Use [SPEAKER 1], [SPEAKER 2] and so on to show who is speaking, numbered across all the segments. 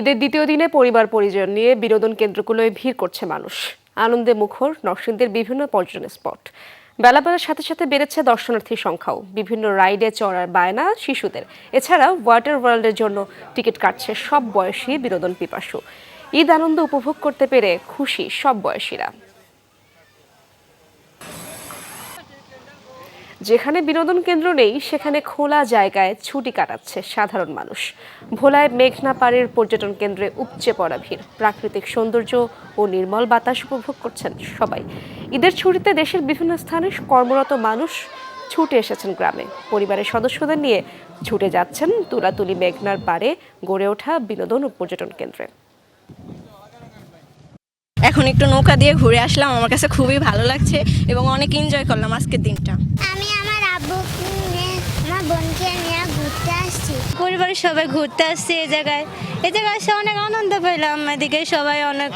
[SPEAKER 1] ঈদের দ্বিতীয় দিনে পরিবার পরিজন নিয়ে বিনোদন কেন্দ্রগুলোয় ভিড় করছে মানুষ। আনন্দে মুখর নরসিংদীর বিভিন্ন পর্যটন স্পট। বেলা বাড়ার সাথে সাথে বেড়েছে দর্শনার্থীর সংখ্যাও। বিভিন্ন রাইডে চড়ার বায়না শিশুদের। এছাড়া ওয়াটার ওয়ার্ল্ডের জন্য টিকিট কাটছে সব বয়সী বিনোদন পিপাসু। ঈদ আনন্দ উপভোগ করতে পেরে খুশি সব বয়সীরা। যেখানে বিনোদন কেন্দ্র নেই সেখানে খোলা জায়গায় ছুটি কাটাচ্ছে সাধারণ মানুষ। ভোলায় মেঘনা পাড়ের পর্যটন কেন্দ্রে উপচে পড়া ভিড়। প্রাকৃতিক সৌন্দর্য ও নির্মল বাতাস উপভোগ করছেন সবাই। ঈদের ছুটিতে দেশের বিভিন্ন স্থানে কর্মরত মানুষ ছুটে এসেছেন গ্রামে। পরিবারের সদস্যদের নিয়ে ছুটে যাচ্ছেন তুলাতুলি মেঘনার পাড়ে গড়ে ওঠা বিনোদন ও পর্যটন কেন্দ্রে।
[SPEAKER 2] এখন একটু নৌকা দিয়ে ঘুরে আসলাম, আমার কাছে খুবই ভালো লাগছে এবং অনেক এনজয় করলাম আজকের দিনটা।
[SPEAKER 3] আমি আমার আব্বু নিয়ে আমার বোনকে নিয়ে ঘুরতে আসছি।
[SPEAKER 4] পরিবারের সবাই ঘুরতে আসছি এই জায়গায় এসে অনেক আনন্দ পেলাম। এদিকে সবাই অনেক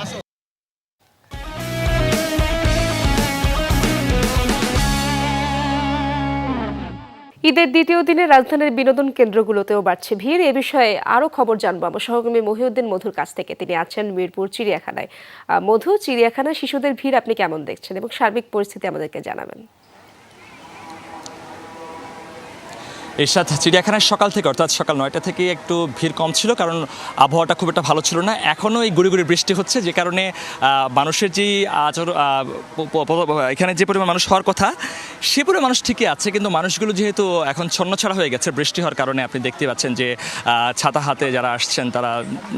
[SPEAKER 1] ঈদের দ্বিতীয় দিনে রাজধানীর বিনোদন কেন্দ্রগুলোতেও বাড়ছে ভিড়। এ বিষয়ে আরো খবর জানবো আমার সহকর্মী মহিউদ্দিন মধুর কাছ থেকে। তিনি আছেন মিরপুর চিড়িয়াখানায়। মধু, চিড়িয়াখানায় শিশুদের ভিড় আপনি কেমন দেখছেন এবং সার্বিক পরিস্থিতি আমাদেরকে জানাবেন।
[SPEAKER 5] এরশাদ, চিড়িয়াখানায় সকাল থেকে অর্থাৎ সকাল 9টা থেকে একটু ভিড় কম ছিল, কারণ আবহাওয়াটা খুব একটা ভালো ছিল না। এখনও এই গুড়ি গুড়ি বৃষ্টি হচ্ছে, যে কারণে মানুষের যে এখানে যে পরিমাণ মানুষ হওয়ার কথা সে পরিমাণ মানুষ ঠিকই আছে, কিন্তু মানুষগুলো যেহেতু এখন ছন্নছাড়া হয়ে গেছে বৃষ্টি হওয়ার কারণে, আপনি দেখতে পাচ্ছেন যে ছাতা হাতে যারা আসছেন তারা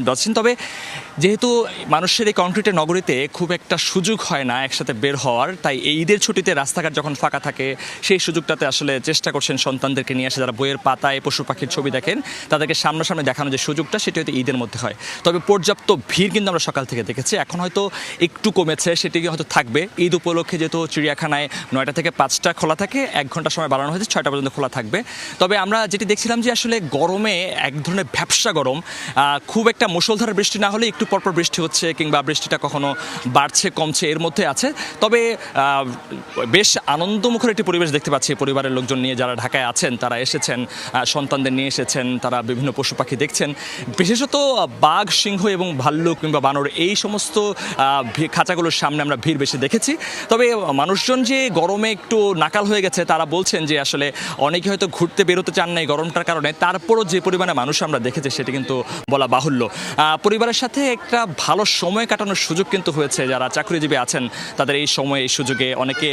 [SPEAKER 5] যাচ্ছেন। তবে যেহেতু মানুষের এই কংক্রিটের নগরীতে খুব একটা সুযোগ হয় না একসাথে বের হওয়ার, তাই এই ঈদের ছুটিতে রাস্তাঘাট যখন ফাঁকা থাকে সেই সুযোগটাতে আসলে চেষ্টা করছেন সন্তানদেরকে নিয়ে আসে। যারা বইয়ের পাতায় পশু পাখির ছবি দেখেন তাদেরকে সামনাসামনি দেখানো যে সুযোগটা, সেটা হয়তো ঈদের মধ্যে হয়। তবে পর্যাপ্ত ভিড় কিন্তু আমরা সকাল থেকে দেখেছি। এখন হয়তো একটু কমেছে, সেটি হয়তো থাকবে। ঈদ উপলক্ষে যেহেতু চিড়িয়াখানায় 9টা থেকে 5টা খোলা থাকে, 1 ঘন্টা সময় বাড়ানো হয়েছে, 6টা পর্যন্ত খোলা থাকবে। তবে আমরা যেটি দেখছিলাম যে আসলে গরমে এক ধরনের ভ্যাপসা গরম, খুব একটা মুষলধারে বৃষ্টি না হলে একটু পরপর বৃষ্টি হচ্ছে, কিংবা বৃষ্টিটা কখনো বাড়ছে কমছে এর মধ্যে আছে। তবে বেশ আনন্দমুখর একটি পরিবেশ দেখতে পাচ্ছি। পরিবারের লোকজন নিয়ে যারা ঢাকায় আছেন তারা এসেছেন, সন্তানদের নিয়ে এসেছেন, তারা বিভিন্ন পশু পাখি দেখছেন। বিশেষত বাঘ, সিংহ এবং ভাল্লুক কিংবা বানর এই সমস্ত খাঁচাগুলোর সামনে আমরা ভিড় বেশি দেখেছি। তবে মানুষজন যে গরমে একটু নাকাল হয়ে গেছে তারা বলছেন যে আসলে অনেকে হয়তো ঘুরতে বেরোতে চান না এই গরমটার কারণে, তারপরও যে পরিমাণে মানুষ আমরা দেখেছি সেটি কিন্তু বলা বাহুল্য। পরিবারের সাথে একটা ভালো সময় কাটানোর সুযোগ কিন্তু হয়েছে। যারা চাকরিজীবী আছেন তাদের এই সময় এই সুযোগে অনেকে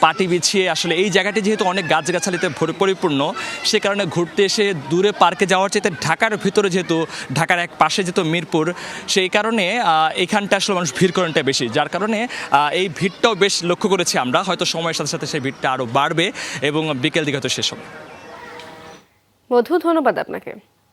[SPEAKER 5] পাটি বিছিয়ে, আসলে এই জায়গাটি যেহেতু অনেক গাছগাছালিতে পরিপূর্ণ, সে কারণে ঘুরতে এসে দূরে পার্কে যাওয়ার চাইতে ঢাকার ভিতরে, যেহেতু ঢাকার এক পাশে যেহেতু মিরপুর, সেই কারণে এখানটা আসলে মানুষ ভিড় করেনটা বেশি, যার কারণে এই ভিড়টাও বেশ লক্ষ্য করেছি আমরা। হয়তো সময়ের সাথে সাথে সেই ভিড়টা আরও বাড়বে এবং বিকেল দিকে হয়তো শেষ হবে।
[SPEAKER 1] মধু, ধন্যবাদ আপনাকে।